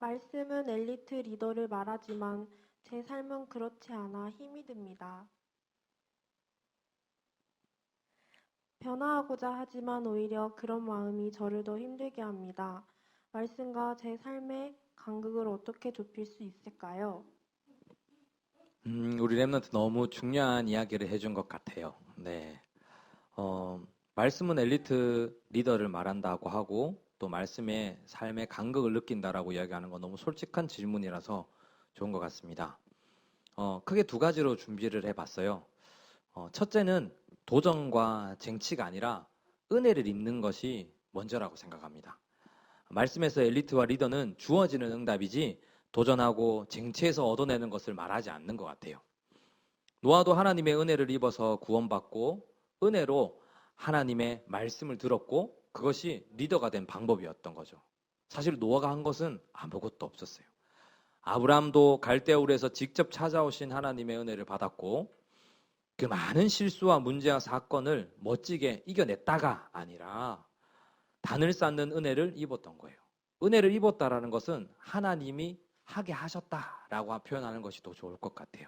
말씀은 엘리트 리더를 말하지만 제 삶은 그렇지 않아 힘이 듭니다. 변화하고자 하지만 오히려 그런 마음이 저를 더 힘들게 합니다. 말씀과 제 삶의 간극을 어떻게 좁힐 수 있을까요? 우리 랩런트 너무 중요한 이야기를 해준 것 같아요. 네. 말씀은 엘리트 리더를 말한다고 하고 또 말씀에 삶의 간극을 느낀다라고 이야기하는 건 너무 솔직한 질문이라서 좋은 것 같습니다. 크게 두 가지로 준비를 해봤어요. 첫째는 도전과 쟁취가 아니라 은혜를 입는 것이 먼저라고 생각합니다. 말씀에서 엘리트와 리더는 주어지는 응답이지 도전하고 쟁취해서 얻어내는 것을 말하지 않는 것 같아요. 노아도 하나님의 은혜를 입어서 구원받고 은혜로 하나님의 말씀을 들었고 그것이 리더가 된 방법이었던 거죠. 사실 노아가 한 것은 아무것도 없었어요. 아브라함도 갈대아울에서 직접 찾아오신 하나님의 은혜를 받았고 그 많은 실수와 문제와 사건을 멋지게 이겨냈다가 아니라 단을 쌓는 은혜를 입었던 거예요. 은혜를 입었다라는 것은 하나님이 하게 하셨다라고 표현하는 것이 더 좋을 것 같아요.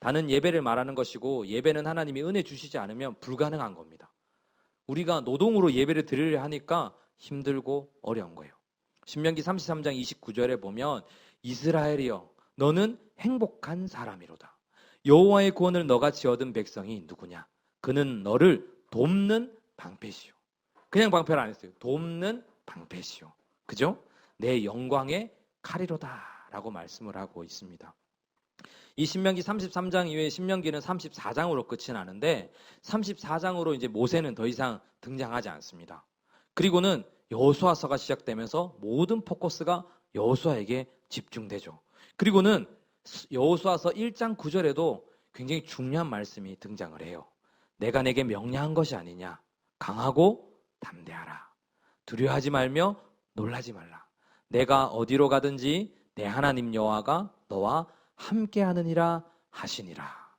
단은 예배를 말하는 것이고 예배는 하나님이 은혜 주시지 않으면 불가능한 겁니다. 우리가 노동으로 예배를 드리려 하니까 힘들고 어려운 거예요. 신명기 33장 29절에 보면 이스라엘이여 너는 행복한 사람이로다. 여호와의 구원을 너같이 얻은 백성이 누구냐? 그는 너를 돕는 방패시오. 그냥 방패를 안 했어요. 돕는 방패시오. 그죠? 내 영광의 칼이로다 라고 말씀을 하고 있습니다. 이 신명기 33장 이외에 신명기는 34장으로 끝이 나는데 34장으로 이제 모세는 더 이상 등장하지 않습니다. 그리고는 여호수아서가 시작되면서 모든 포커스가 여호수아에게 집중되죠. 그리고는 여호수아서 1장 9절에도 굉장히 중요한 말씀이 등장을 해요. 내가 내게 명령한 것이 아니냐. 강하고 담대하라. 두려워하지 말며 놀라지 말라. 내가 어디로 가든지 내 하나님 여호와가 너와 함께하느니라 하시니라.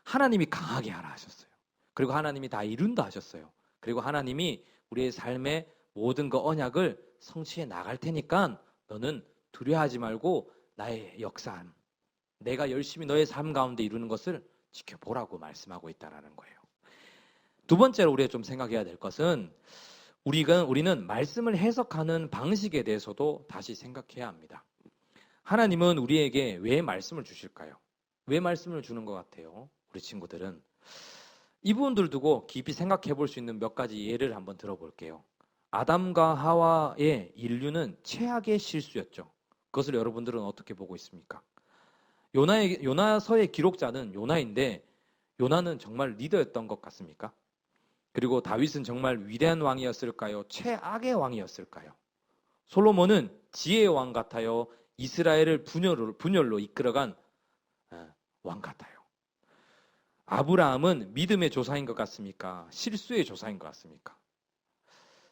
하나님이 강하게 하라 하셨어요. 그리고 하나님이 다 이룬다 하셨어요. 그리고 하나님이 우리의 삶의 모든 그 언약을 성취해 나갈 테니까 너는 두려워하지 말고 나의 역사함, 내가 열심히 너의 삶 가운데 이루는 것을 지켜보라고 말씀하고 있다는 거예요. 두 번째로 우리가 좀 생각해야 될 것은 우리는 말씀을 해석하는 방식에 대해서도 다시 생각해야 합니다. 하나님은 우리에게 왜 말씀을 주실까요? 왜 말씀을 주는 것 같아요? 우리 친구들은 이 부분들 두고 깊이 생각해 볼 수 있는 몇 가지 예를 한번 들어볼게요. 아담과 하와의 인류는 최악의 실수였죠. 그것을 여러분들은 어떻게 보고 있습니까? 요나서의 기록자는 요나인데 요나는 정말 리더였던 것 같습니까? 그리고 다윗은 정말 위대한 왕이었을까요? 최악의 왕이었을까요? 솔로몬은 지혜의 왕 같아요? 이스라엘을 분열로 이끌어간 왕 같아요? 아브라함은 믿음의 조사인 것 같습니까? 실수의 조사인 것 같습니까?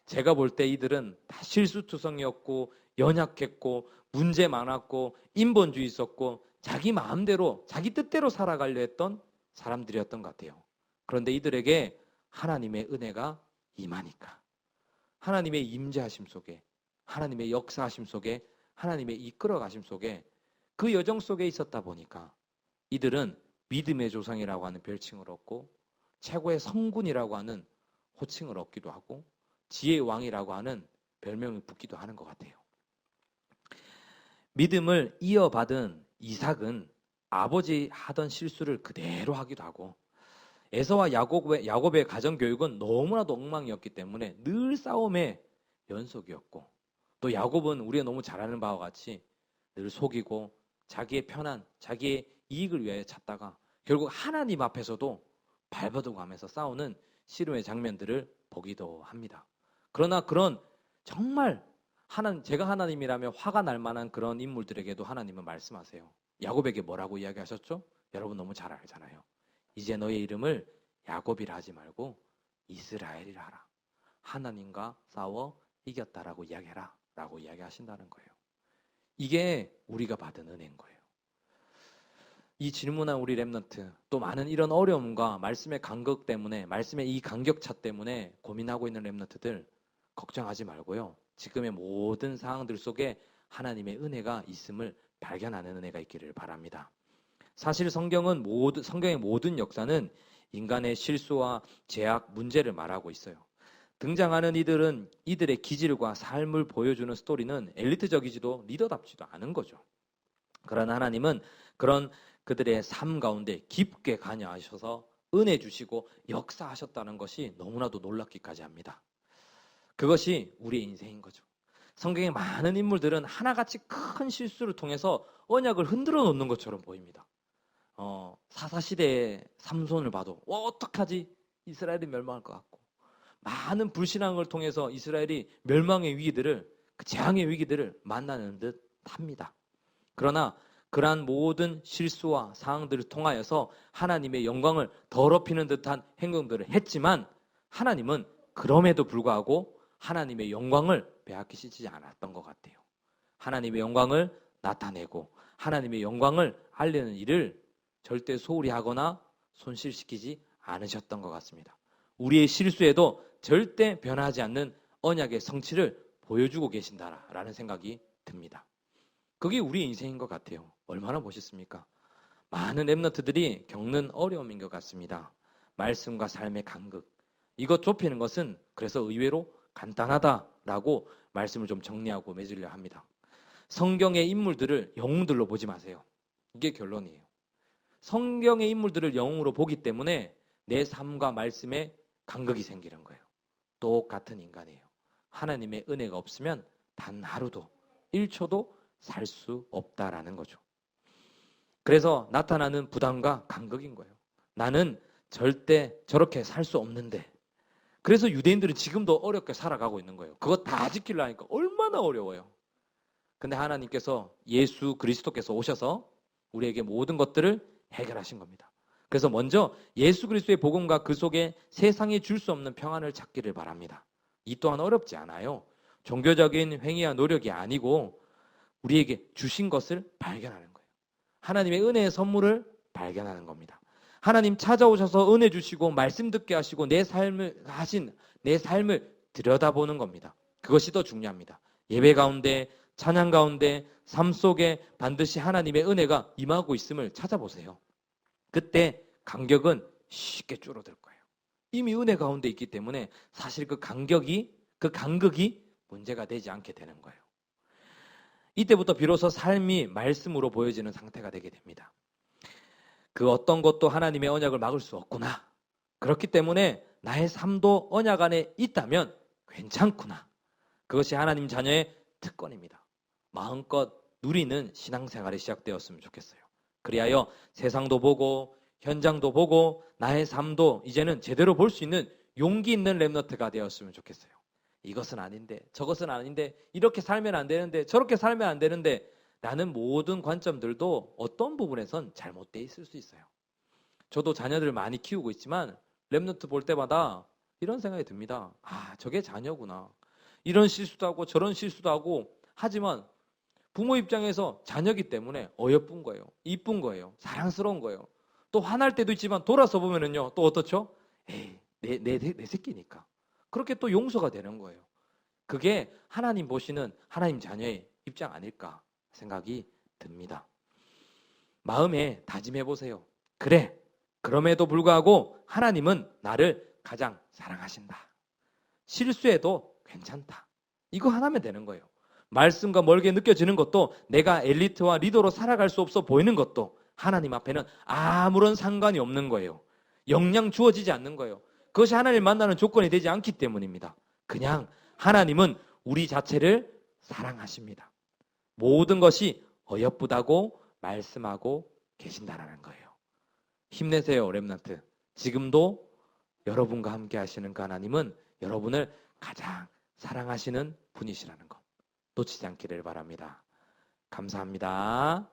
제가 볼 때 이들은 다 실수투성이었고 연약했고 문제 많았고 인본주의 있었고 자기 마음대로 자기 뜻대로 살아가려 했던 사람들이었던 것 같아요. 그런데 이들에게 하나님의 은혜가 임하니까 하나님의 임재하심 속에 하나님의 역사하심 속에 하나님의 이끌어가심 속에 그 여정 속에 있었다 보니까 이들은 믿음의 조상이라고 하는 별칭을 얻고 최고의 성군이라고 하는 호칭을 얻기도 하고 지혜의 왕이라고 하는 별명을 붙기도 하는 것 같아요. 믿음을 이어받은 이삭은 아버지 하던 실수를 그대로 하기도 하고 에서와 야곱의 가정교육은 너무나도 엉망이었기 때문에 늘 싸움의 연속이었고 또 야곱은 우리가 너무 잘 아는 바와 같이 늘 속이고 자기의 편안, 자기의 이익을 위해 찾다가 결국 하나님 앞에서도 발버둥 가면서 싸우는 씨름의 장면들을 보기도 합니다. 그러나 그런 정말 제가 하나님이라면 화가 날 만한 그런 인물들에게도 하나님은 말씀하세요. 야곱에게 뭐라고 이야기하셨죠? 여러분 너무 잘 알잖아요. 이제 너의 이름을 야곱이라 하지 말고 이스라엘이라 하라. 하나님과 싸워 이겼다라고 이야기해라 라고 이야기하신다는 거예요. 이게 우리가 받은 은혜인 거예요. 이 질문한 우리 랩런트 또 많은 이런 어려움과 말씀의 간격 때문에 말씀의 이 간격차 때문에 고민하고 있는 랩런트들 걱정하지 말고요. 지금의 모든 상황들 속에 하나님의 은혜가 있음을 발견하는 은혜가 있기를 바랍니다. 사실 성경의 모든 역사는 인간의 실수와 죄악, 문제를 말하고 있어요. 등장하는 이들은 이들의 기질과 삶을 보여주는 스토리는 엘리트적이지도 리더답지도 않은 거죠. 그러나 하나님은 그런 그들의 삶 가운데 깊게 관여하셔서 은혜 주시고 역사하셨다는 것이 너무나도 놀랍기까지 합니다. 그것이 우리의 인생인 거죠. 성경의 많은 인물들은 하나같이 큰 실수를 통해서 언약을 흔들어 놓는 것처럼 보입니다. 사사시대의 삼손을 봐도 어떡하지? 이스라엘이 멸망할 것 같고, 많은 불신앙을 통해서 이스라엘이 멸망의 위기들을, 그 재앙의 위기들을 만나는 듯 합니다. 그러나 그러한 모든 실수와 상황들을 통하여서 하나님의 영광을 더럽히는 듯한 행동들을 했지만 하나님은 그럼에도 불구하고 하나님의 영광을 빼앗기시지 않았던 것 같아요. 하나님의 영광을 나타내고 하나님의 영광을 알리는 일을 절대 소홀히 하거나 손실시키지 않으셨던 것 같습니다. 우리의 실수에도 절대 변하지 않는 언약의 성취를 보여주고 계신다라는 생각이 듭니다. 그게 우리 인생인 것 같아요. 얼마나 멋있습니까? 많은 랩런트들이 겪는 어려움인 것 같습니다. 말씀과 삶의 간극. 이것 좁히는 것은 그래서 의외로 간단하다라고 말씀을 좀 정리하고 맺으려 합니다. 성경의 인물들을 영웅들로 보지 마세요. 이게 결론이에요. 성경의 인물들을 영웅으로 보기 때문에 내 삶과 말씀에 간극이 생기는 거예요. 똑같은 인간이에요. 하나님의 은혜가 없으면 단 하루도 1초도 살 수 없다라는 거죠. 그래서 나타나는 부담과 간극인 거예요. 나는 절대 저렇게 살 수 없는데. 그래서 유대인들은 지금도 어렵게 살아가고 있는 거예요. 그거 다 지키려니까 얼마나 어려워요. 근데 하나님께서 예수 그리스도께서 오셔서 우리에게 모든 것들을 해결하신 겁니다. 그래서 먼저 예수 그리스도의 복음과 그 속에 세상이 줄 수 없는 평안을 찾기를 바랍니다. 이 또한 어렵지 않아요. 종교적인 행위와 노력이 아니고 우리에게 주신 것을 발견하는 거예요. 하나님의 은혜의 선물을 발견하는 겁니다. 하나님 찾아오셔서 은혜 주시고 말씀 듣게 하시고 내 삶을 들여다보는 겁니다. 그것이 더 중요합니다. 예배 가운데, 찬양 가운데, 삶 속에 반드시 하나님의 은혜가 임하고 있음을 찾아보세요. 그때 간격은 쉽게 줄어들 거예요. 이미 은혜 가운데 있기 때문에 사실 그 간극이 문제가 되지 않게 되는 거예요. 이때부터 비로소 삶이 말씀으로 보여지는 상태가 되게 됩니다. 그 어떤 것도 하나님의 언약을 막을 수 없구나. 그렇기 때문에 나의 삶도 언약 안에 있다면 괜찮구나. 그것이 하나님 자녀의 특권입니다. 마음껏 누리는 신앙생활이 시작되었으면 좋겠어요. 그리하여 세상도 보고 현장도 보고 나의 삶도 이제는 제대로 볼 수 있는 용기 있는 랩너트가 되었으면 좋겠어요. 이것은 아닌데 저것은 아닌데 이렇게 살면 안 되는데 저렇게 살면 안 되는데 라는 모든 관점들도 어떤 부분에선 잘못되어 있을 수 있어요. 저도 자녀들 많이 키우고 있지만 랩너트 볼 때마다 이런 생각이 듭니다. 아, 저게 자녀구나. 이런 실수도 하고 저런 실수도 하고 하지만 부모 입장에서 자녀기 때문에 어여쁜 거예요. 이쁜 거예요. 사랑스러운 거예요. 또 화날 때도 있지만 돌아서 보면은요. 또 어떻죠? 에이, 내 새끼니까. 그렇게 또 용서가 되는 거예요. 그게 하나님 보시는 하나님 자녀의 입장 아닐까 생각이 듭니다. 마음에 다짐해 보세요. 그래, 그럼에도 불구하고 하나님은 나를 가장 사랑하신다. 실수해도 괜찮다. 이거 하나면 되는 거예요. 말씀과 멀게 느껴지는 것도 내가 엘리트와 리더로 살아갈 수 없어 보이는 것도 하나님 앞에는 아무런 상관이 없는 거예요. 영향 주어지지 않는 거예요. 그것이 하나님을 만나는 조건이 되지 않기 때문입니다. 그냥 하나님은 우리 자체를 사랑하십니다. 모든 것이 어여쁘다고 말씀하고 계신다라는 거예요. 힘내세요, 렘넌트. 지금도 여러분과 함께 하시는 그 하나님은 여러분을 가장 사랑하시는 분이시라는 것 놓치지 않기를 바랍니다. 감사합니다.